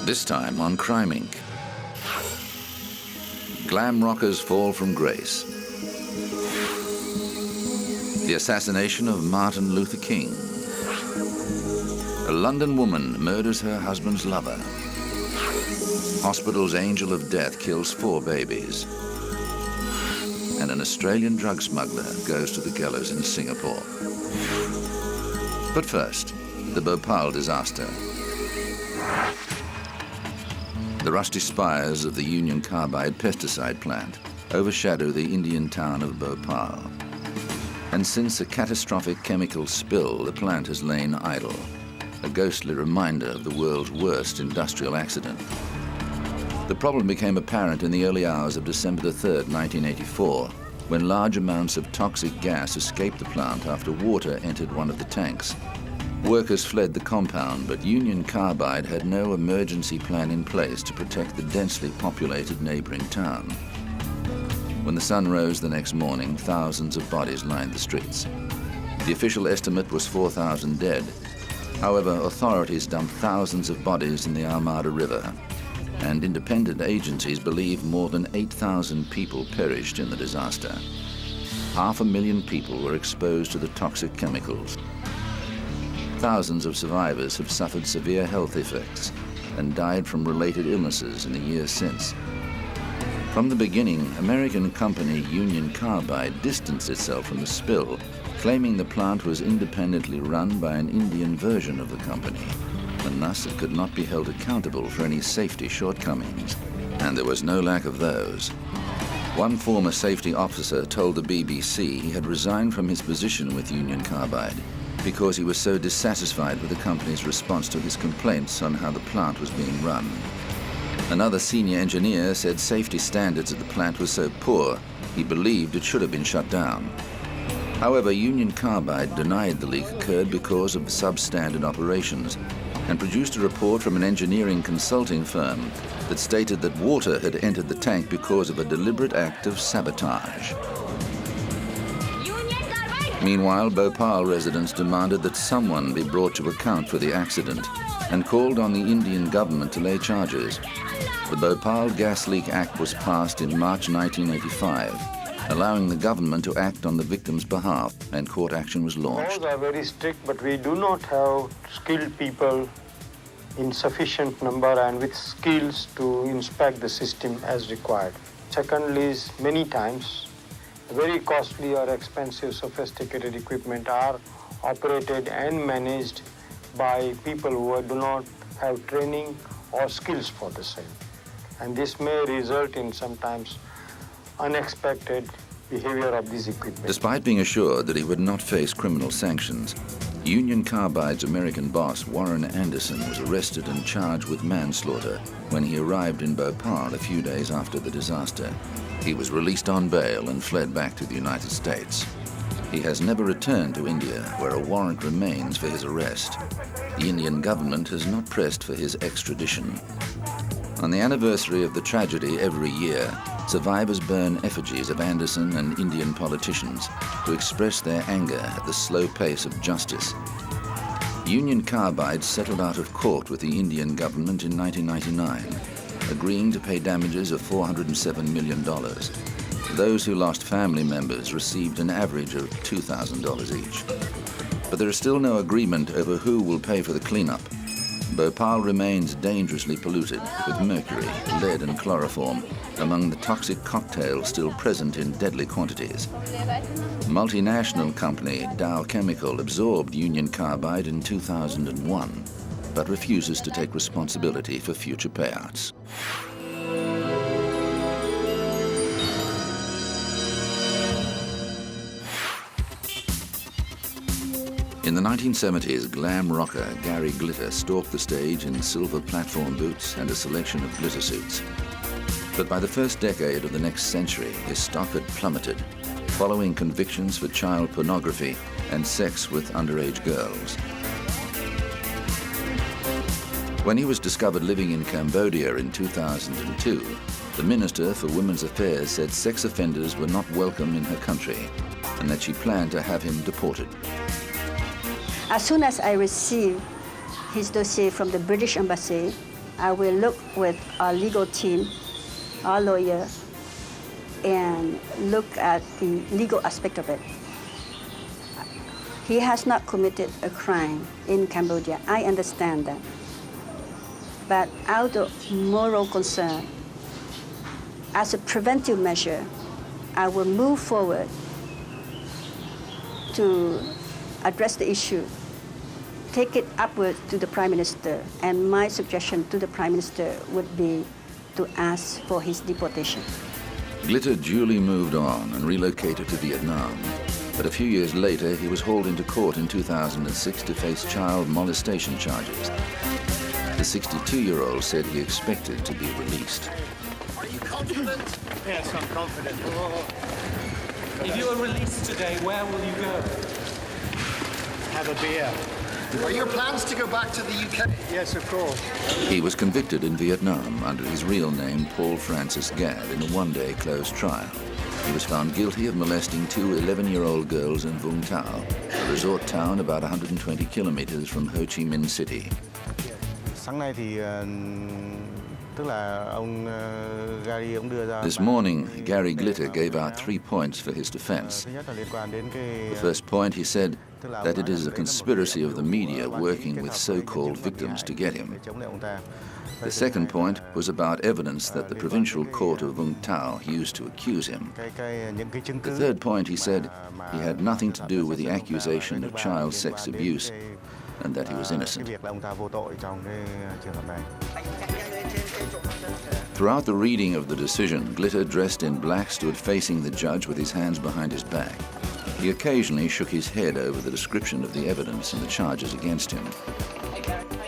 This time on Crime Inc. Glam rockers fall from grace. The assassination of Martin Luther King. A London woman murders her husband's lover. Hospital's angel of death kills 4 babies. And an Australian drug smuggler goes to the gallows in Singapore. But first, the Bhopal disaster. The rusty spires of the Union Carbide pesticide plant overshadow the Indian town of Bhopal. And since a catastrophic chemical spill, the plant has lain idle, a ghostly reminder of the world's worst industrial accident. The problem became apparent in the early hours of December the 3rd, 1984, when large amounts of toxic gas escaped the plant after water entered one of the tanks. Workers fled the compound, but Union Carbide had no emergency plan in place to protect the densely populated neighboring town. When the sun rose the next morning, thousands of bodies lined the streets. The official estimate was 4,000 dead. However, authorities dumped thousands of bodies in the Armada River, and independent agencies believe more than 8,000 people perished in the disaster. 500,000 people were exposed to the toxic chemicals. Thousands of survivors have suffered severe health effects and died from related illnesses in the years since. From the beginning, American company Union Carbide distanced itself from the spill, claiming the plant was independently run by an Indian version of the company, and thus it could not be held accountable for any safety shortcomings. And there was no lack of those. One former safety officer told the BBC he had resigned from his position with Union Carbide because he was so dissatisfied with the company's response to his complaints on how the plant was being run. Another senior engineer said safety standards at the plant were so poor, he believed it should have been shut down. However, Union Carbide denied the leak occurred because of substandard operations and produced a report from an engineering consulting firm that stated that water had entered the tank because of a deliberate act of sabotage. Meanwhile, Bhopal residents demanded that someone be brought to account for the accident and called on the Indian government to lay charges. The Bhopal Gas Leak Act was passed in March 1985, allowing the government to act on the victim's behalf, and court action was launched. Laws are very strict, but we do not have skilled people in sufficient number and with skills to inspect the system as required. Secondly, is many times very costly or expensive sophisticated equipment are operated and managed by people who do not have training or skills for the same. And this may result in sometimes unexpected behavior of these equipment. Despite being assured that he would not face criminal sanctions, Union Carbide's American boss, Warren Anderson, was arrested and charged with manslaughter when he arrived in Bhopal a few days after the disaster. He was released on bail and fled back to the United States. He has never returned to India, where a warrant remains for his arrest. The Indian government has not pressed for his extradition. On the anniversary of the tragedy every year, survivors burn effigies of Anderson and Indian politicians to express their anger at the slow pace of justice. Union Carbide settled out of court with the Indian government in 1999, agreeing to pay damages of $407 million. Those who lost family members received an average of $2,000 each. But there is still no agreement over who will pay for the cleanup. Bhopal remains dangerously polluted with mercury, lead and chloroform among the toxic cocktails still present in deadly quantities. Multinational company Dow Chemical absorbed Union Carbide in 2001, but refuses to take responsibility for future payouts. In the 1970s, glam rocker Gary Glitter stalked the stage in silver platform boots and a selection of glitter suits. But by the first decade of the next century, his stock had plummeted, following convictions for child pornography and sex with underage girls. When he was discovered living in Cambodia in 2002, the Minister for Women's Affairs said sex offenders were not welcome in her country and that she planned to have him deported. As soon as I received his dossier from the British Embassy, I will look with our legal team, our lawyer, and look at the legal aspect of it. He has not committed a crime in Cambodia. I understand that. But out of moral concern, as a preventive measure, I will move forward to address the issue, take it upward to the Prime Minister, and my suggestion to the Prime Minister would be to ask for his deportation. Glitter duly moved on and relocated to Vietnam. But a few years later, he was hauled into court in 2006 to face child molestation charges. The 62-year-old said he expected to be released. Are you confident? Yes, I'm confident. If you are released today, where will you go? Have a beer. Are your plans to go back to the UK? Yes, of course. He was convicted in Vietnam under his real name, Paul Francis Gadd, in a one-day closed trial. He was found guilty of molesting two 11-year-old girls in Vung Tau, a resort town about 120 kilometers from Ho Chi Minh City. This morning, Gary Glitter gave out 3 points for his defense. The first point, he said, that it is a conspiracy of the media working with so-called victims to get him. The second point was about evidence that the provincial court of Vung Tau used to accuse him. The third point, he said, he had nothing to do with the accusation of child sex abuse and that he was innocent. Throughout the reading of the decision, Glitter, dressed in black, stood facing the judge with his hands behind his back. He occasionally shook his head over the description of the evidence and the charges against him.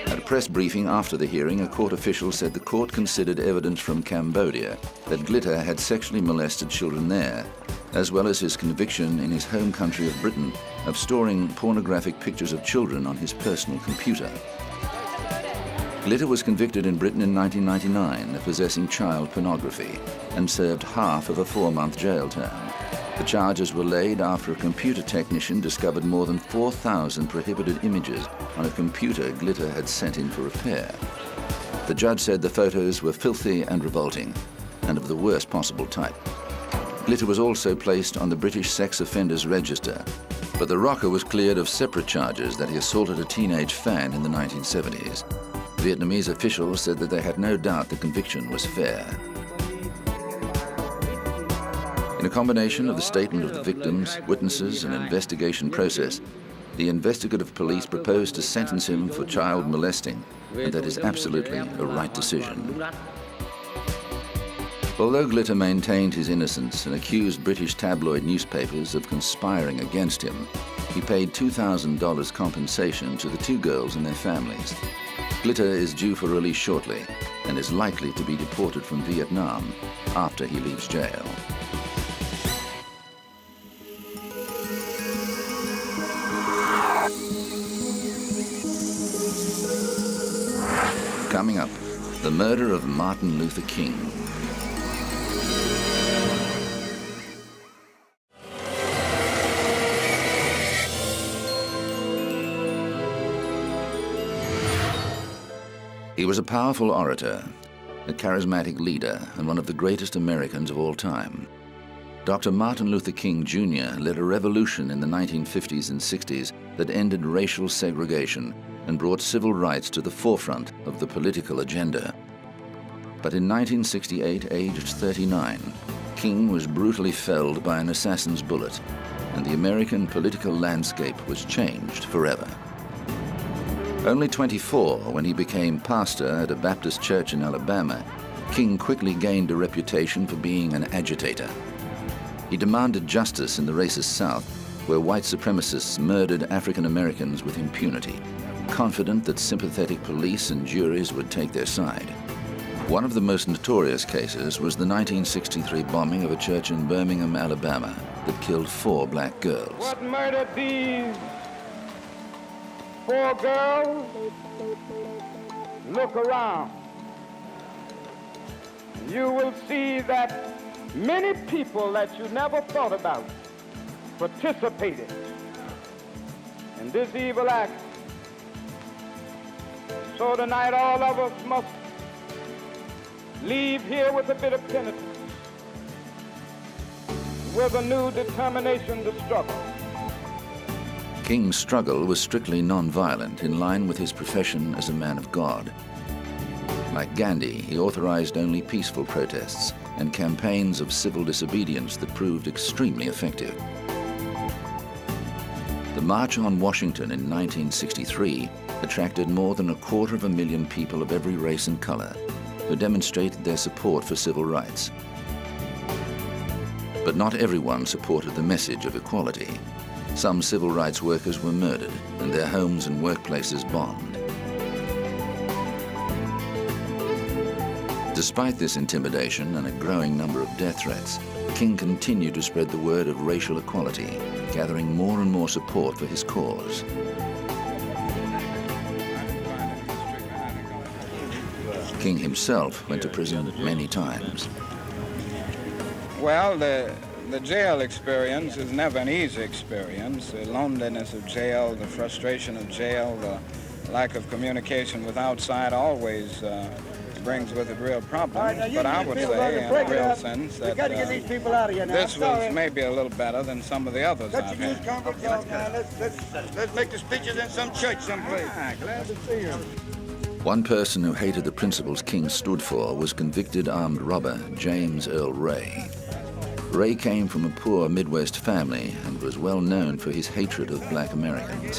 At a press briefing after the hearing, a court official said the court considered evidence from Cambodia that Glitter had sexually molested children there, as well as his conviction in his home country of Britain of storing pornographic pictures of children on his personal computer. Glitter was convicted in Britain in 1999 of possessing child pornography and served half of a 4-month jail term. The charges were laid after a computer technician discovered more than 4,000 prohibited images on a computer Glitter had sent in for repair. The judge said the photos were filthy and revolting, and of the worst possible type. Glitter was also placed on the British Sex Offenders Register, but the rocker was cleared of separate charges that he assaulted a teenage fan in the 1970s. Vietnamese officials said that they had no doubt the conviction was fair. In a combination of the statement of the victims, witnesses, and investigation process, the investigative police proposed to sentence him for child molesting, and that is absolutely a right decision. Although Glitter maintained his innocence and accused British tabloid newspapers of conspiring against him, he paid $2,000 compensation to the two girls and their families. Glitter is due for release shortly and is likely to be deported from Vietnam after he leaves jail. Coming up, the murder of Martin Luther King. He was a powerful orator, a charismatic leader, and one of the greatest Americans of all time. Dr. Martin Luther King Jr. led a revolution in the 1950s and 60s that ended racial segregation and brought civil rights to the forefront of the political agenda. But in 1968, aged 39, King was brutally felled by an assassin's bullet, and the American political landscape was changed forever. Only 24 when he became pastor at a Baptist church in Alabama, King quickly gained a reputation for being an agitator. He demanded justice in the racist South, where white supremacists murdered African Americans with impunity, confident that sympathetic police and juries would take their side. One of the most notorious cases was the 1963 bombing of a church in Birmingham, Alabama, that killed 4 black girls. What murdered these 4 girls? Look around. You will see that many people that you never thought about participated in this evil act. So tonight all of us must leave here with a bit of penitence, with a new determination to struggle. King's struggle was strictly non-violent, in line with his profession as a man of God. Like Gandhi, he authorized only peaceful protests and campaigns of civil disobedience that proved extremely effective. The March on Washington in 1963 attracted more than 250,000 people of every race and color who demonstrated their support for civil rights. But not everyone supported the message of equality. Some civil rights workers were murdered and their homes and workplaces bombed. Despite this intimidation and a growing number of death threats, King continued to spread the word of racial equality, gathering more and more support for his cause. King himself went to prison many times. Well, the jail experience is never an easy experience. The loneliness of jail, the frustration of jail, the lack of communication with outside always brings with it real problems. But I would say, in a real sense, that this was maybe a little better than some of the others I've had. Let's make the speeches in some church someplace. Glad to see you. One person who hated the principles King stood for was convicted armed robber James Earl Ray. Ray came from a poor Midwest family and was well known for his hatred of black Americans.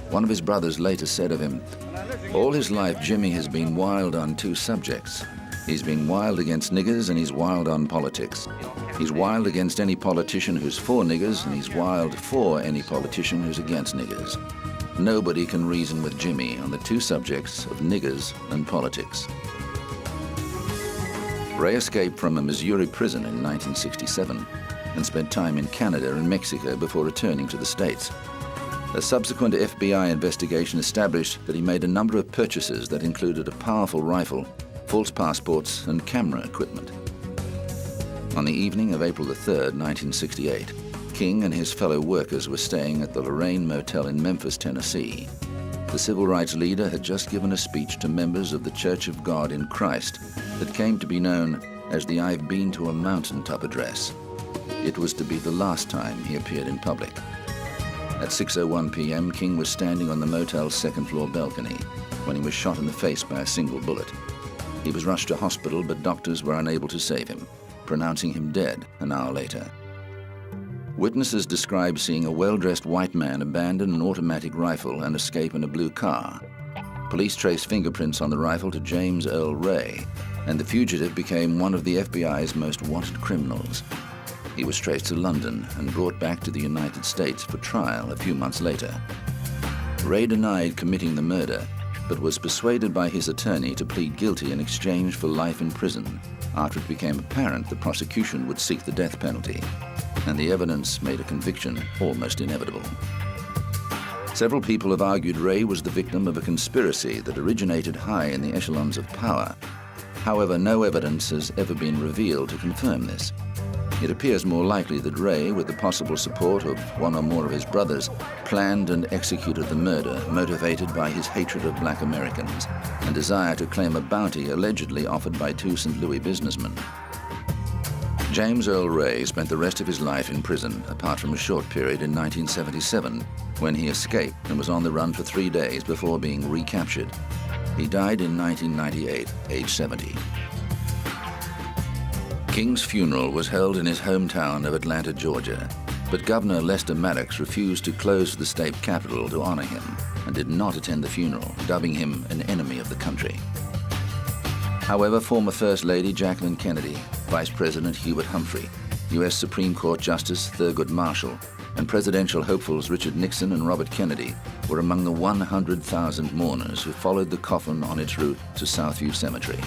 One of his brothers later said of him, "All his life, Jimmy has been wild on two subjects. He's been wild against niggers and he's wild on politics. He's wild against any politician who's for niggers and he's wild for any politician who's against niggers. Nobody can reason with Jimmy on the two subjects of niggers and politics." Ray escaped from a Missouri prison in 1967 and spent time in Canada and Mexico before returning to the States. A subsequent FBI investigation established that he made a number of purchases that included a powerful rifle, false passports, and camera equipment. On the evening of April 3, 1968, King and his fellow workers were staying at the Lorraine Motel in Memphis, Tennessee. The civil rights leader had just given a speech to members of the Church of God in Christ that came to be known as the I've Been to a Mountaintop address. It was to be the last time he appeared in public. At 6:01 p.m., King was standing on the motel's second-floor balcony when he was shot in the face by a single bullet. He was rushed to hospital, but doctors were unable to save him, pronouncing him dead an hour later. Witnesses described seeing a well-dressed white man abandon an automatic rifle and escape in a blue car. Police traced fingerprints on the rifle to James Earl Ray, and the fugitive became one of the FBI's most wanted criminals. He was traced to London and brought back to the United States for trial a few months later. Ray denied committing the murder, but was persuaded by his attorney to plead guilty in exchange for life in prison after it became apparent the prosecution would seek the death penalty, and the evidence made a conviction almost inevitable. Several people have argued Ray was the victim of a conspiracy that originated high in the echelons of power. However, no evidence has ever been revealed to confirm this. It appears more likely that Ray, with the possible support of one or more of his brothers, planned and executed the murder motivated by his hatred of black Americans and desire to claim a bounty allegedly offered by two St. Louis businessmen. James Earl Ray spent the rest of his life in prison, apart from a short period in 1977, when he escaped and was on the run for 3 days before being recaptured. He died in 1998, age 70. King's funeral was held in his hometown of Atlanta, Georgia, but Governor Lester Maddox refused to close the state capitol to honor him and did not attend the funeral, dubbing him an enemy of the country. However, former First Lady Jacqueline Kennedy, Vice President Hubert Humphrey, U.S. Supreme Court Justice Thurgood Marshall, and presidential hopefuls Richard Nixon and Robert Kennedy were among the 100,000 mourners who followed the coffin on its route to Southview Cemetery.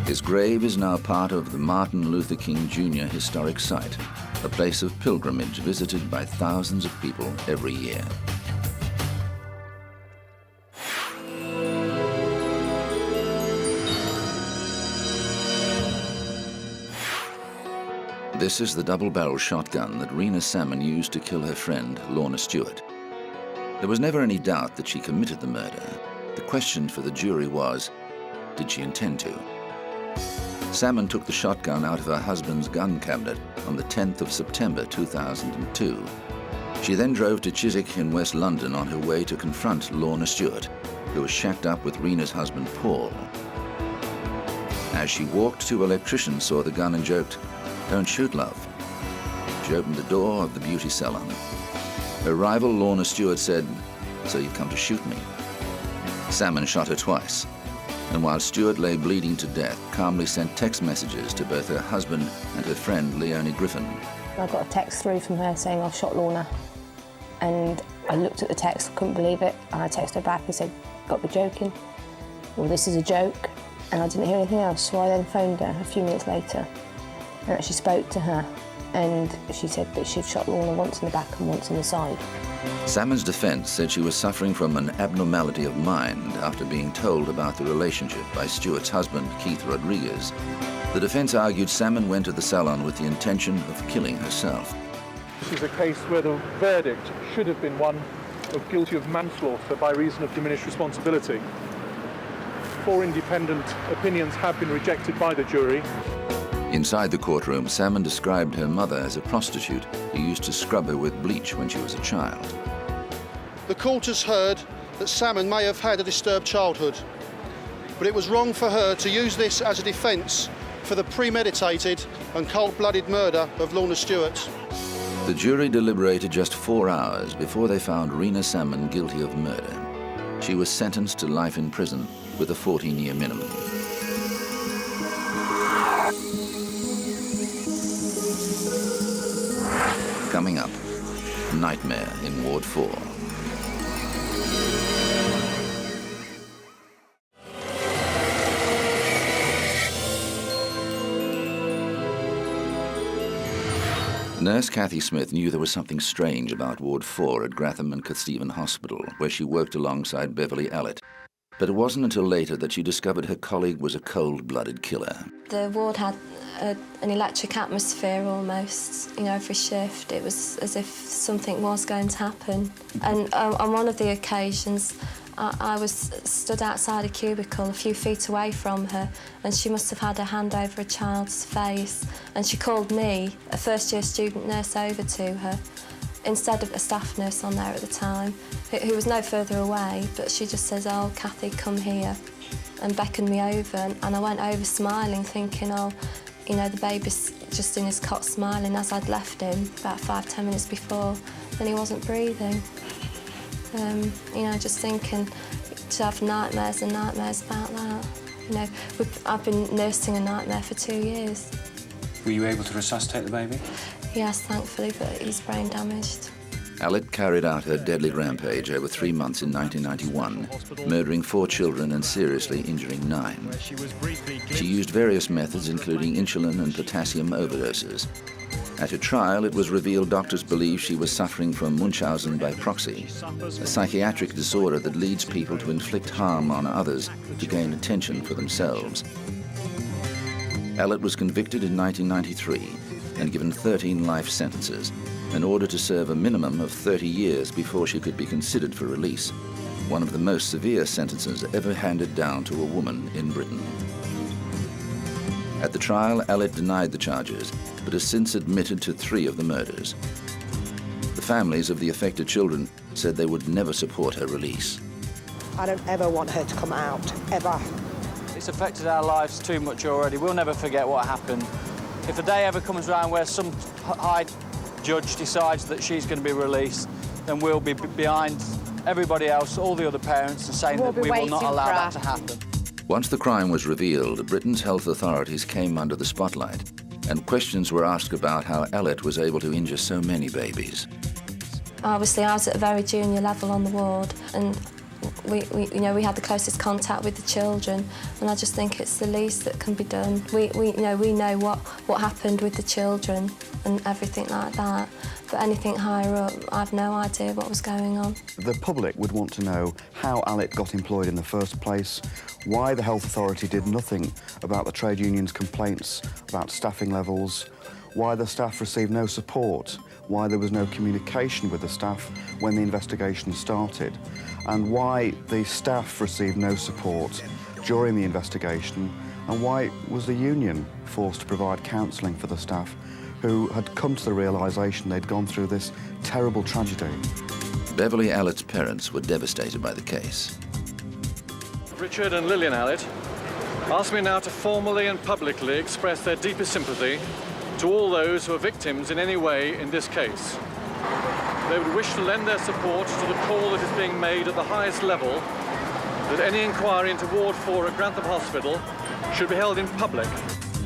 His grave is now part of the Martin Luther King Jr. Historic Site, a place of pilgrimage visited by thousands of people every year. This is the double-barrel shotgun that Rena Salmon used to kill her friend, Lorna Stewart. There was never any doubt that she committed the murder. The question for the jury was, did she intend to. Salmon took the shotgun out of her husband's gun cabinet on the 10th of September 2002. She then drove to Chiswick in West London on her way to confront Lorna Stewart, who was shacked up with Rena's husband, Paul. As she walked, two electricians saw the gun and joked, "Don't shoot, love." She opened the door of the beauty salon. Her rival, Lorna Stewart, said, "So you've come to shoot me?" Salmon shot her twice, and while Stewart lay bleeding to death, calmly sent text messages to both her husband and her friend, Leonie Griffin. I got a text through from her saying, "I've shot Lorna." And I looked at the text, couldn't believe it, and I texted her back and said, "Got to be joking. Well, this is a joke." And I didn't hear anything else, so I then phoned her a few minutes later and actually spoke to her, and she said that she'd shot Lorna once in the back and once in the side. Salmon's defense said she was suffering from an abnormality of mind after being told about the relationship by Stewart's husband, Keith Rodriguez. The defense argued Salmon went to the salon with the intention of killing herself. This is a case where the verdict should have been one of guilty of manslaughter by reason of diminished responsibility. 4 independent opinions have been rejected by the jury. Inside the courtroom, Salmon described her mother as a prostitute who used to scrub her with bleach when she was a child. The court has heard that Salmon may have had a disturbed childhood, but it was wrong for her to use this as a defence for the premeditated and cold-blooded murder of Lorna Stewart. The jury deliberated just 4 hours before they found Rena Salmon guilty of murder. She was sentenced to life in prison with a 14-year minimum. Coming up, Nightmare in Ward 4. Nurse Kathy Smith knew there was something strange about Ward 4 at Gratham and Kesteven Hospital, where she worked alongside Beverly Allett. But it wasn't until later that she discovered her colleague was a cold-blooded killer. The ward had an electric atmosphere almost, you know, every shift. It was as if something was going to happen. And on one of the occasions, I was stood outside a cubicle a few feet away from her, and she must have had her hand over a child's face, and she called me, a first-year student nurse, over to her, instead of a staff nurse on there at the time, who was no further away, but she just says, "Oh, Kathy, come here," and beckoned me over, and I went over smiling, thinking, oh, you know, the baby's just in his cot smiling, as I'd left him about 5–10 minutes before, and he wasn't breathing. You know, just thinking to have nightmares and nightmares about that. You know, I've been nursing a nightmare for 2 years. Were you able to resuscitate the baby? Yes, thankfully, but he's brain damaged. Allett carried out her deadly rampage over 3 months in 1991, murdering 4 children and seriously injuring 9. She used various methods, including insulin and potassium overdoses. At her trial, it was revealed doctors believed she was suffering from Munchausen by proxy, a psychiatric disorder that leads people to inflict harm on others to gain attention for themselves. Allett was convicted in 1993 and given 13 life sentences, in order to serve a minimum of 30 years before she could be considered for release, one of the most severe sentences ever handed down to a woman in Britain. At the trial, Allett denied the charges, but has since admitted to 3 of the murders. The families of the affected children said they would never support her release. I don't ever want her to come out, ever. It's affected our lives too much already. We'll never forget what happened. If a day ever comes around where some high judge decides that she's going to be released, then we'll be behind everybody else, all the other parents, and saying that we will not allow that to happen. Once the crime was revealed, Britain's health authorities came under the spotlight, and questions were asked about how Allett was able to injure so many babies. Obviously, I was at a very junior level on the ward, and we had the closest contact with the children, and I just think it's the least that can be done. We know what happened with the children and everything like that, but anything higher up, I've no idea what was going on. The public would want to know how Allett got employed in the first place, why the health authority did nothing about the trade union's complaints about staffing levels, why the staff received no support, why there was no communication with the staff when the investigation started, and why the staff received no support during the investigation, and why was the union forced to provide counselling for the staff who had come to the realisation they'd gone through this terrible tragedy? Beverly Allett's parents were devastated by the case. Richard and Lillian Allett ask me now to formally and publicly express their deepest sympathy to all those who are victims in any way in this case. They would wish to lend their support to the call that is being made at the highest level that any inquiry into Ward 4 at Grantham Hospital should be held in public.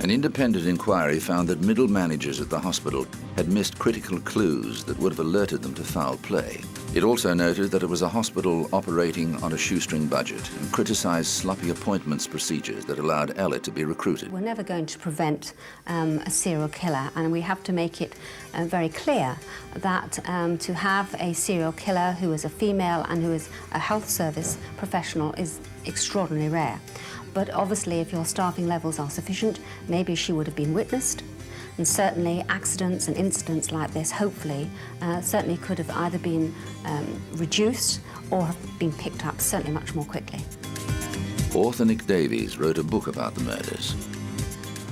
An independent inquiry found that middle managers at the hospital had missed critical clues that would have alerted them to foul play. It also noted that it was a hospital operating on a shoestring budget and criticised sloppy appointments procedures that allowed Allett to be recruited. We're never going to prevent a serial killer, and we have to make it very clear that to have a serial killer who is a female and who is a health service professional is extraordinarily rare. But obviously, if your staffing levels are sufficient, maybe she would have been witnessed. And certainly accidents and incidents like this, hopefully, certainly could have either been reduced or have been picked up certainly much more quickly. Author Nick Davies wrote a book about the murders.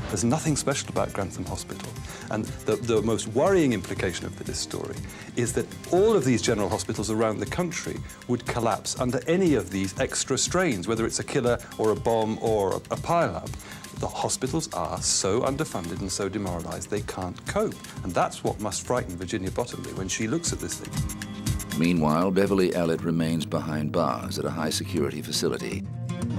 There's nothing special about Grantham Hospital. And the most worrying implication of this story is that all of these general hospitals around the country would collapse under any of these extra strains, whether it's a killer or a bomb or a pile-up. The hospitals are so underfunded and so demoralised they can't cope. And that's what must frighten Virginia Bottomley when she looks at this thing. Meanwhile, Beverly Allett remains behind bars at a high-security facility.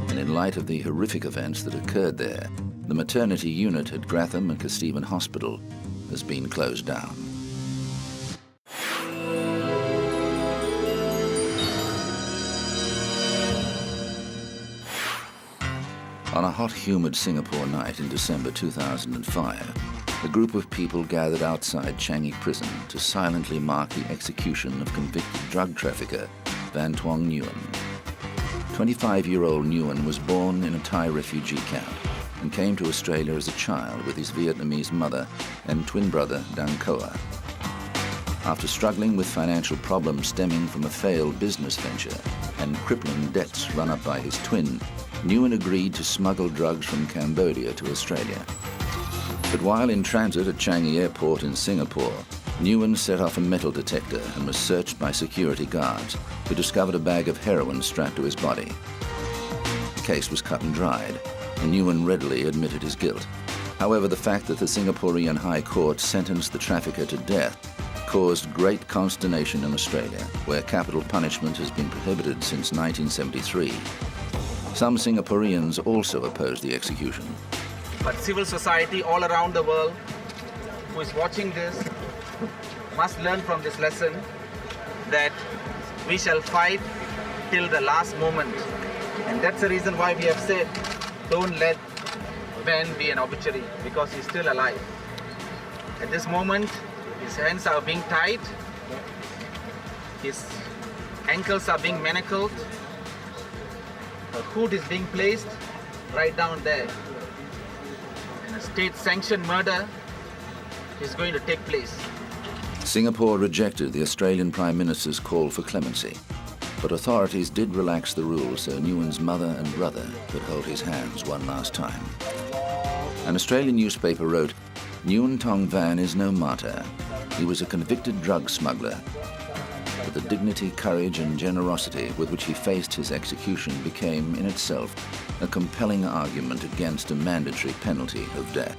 And in light of the horrific events that occurred there, the maternity unit at Grantham and Kesteven Hospital has been closed down. On a hot, humid Singapore night in December 2005, a group of people gathered outside Changi Prison to silently mark the execution of convicted drug trafficker Van Tuong Nguyen. 25-year-old Nguyen was born in a Thai refugee camp and came to Australia as a child with his Vietnamese mother and twin brother Dang Koa. After struggling with financial problems stemming from a failed business venture and crippling debts run up by his twin, Nguyen agreed to smuggle drugs from Cambodia to Australia. But while in transit at Changi Airport in Singapore, Nguyen set off a metal detector and was searched by security guards, who discovered a bag of heroin strapped to his body. The case was cut and dried, and Nguyen readily admitted his guilt. However, the fact that the Singaporean High Court sentenced the trafficker to death caused great consternation in Australia, where capital punishment has been prohibited since 1973. Some Singaporeans also opposed the execution. But civil society all around the world who is watching this must learn from this lesson that we shall fight till the last moment. And that's the reason why we have said, don't let Ben be an obituary, because he's still alive. At this moment, his hands are being tied, his ankles are being manacled, a hood is being placed right down there. And a state-sanctioned murder is going to take place. Singapore rejected the Australian Prime Minister's call for clemency, but authorities did relax the rules so Nguyen's mother and brother could hold his hands one last time. An Australian newspaper wrote, "Nguyen Tong Van is no martyr. He was a convicted drug smuggler. But the dignity, courage and generosity with which he faced his execution became, in itself, a compelling argument against a mandatory penalty of death."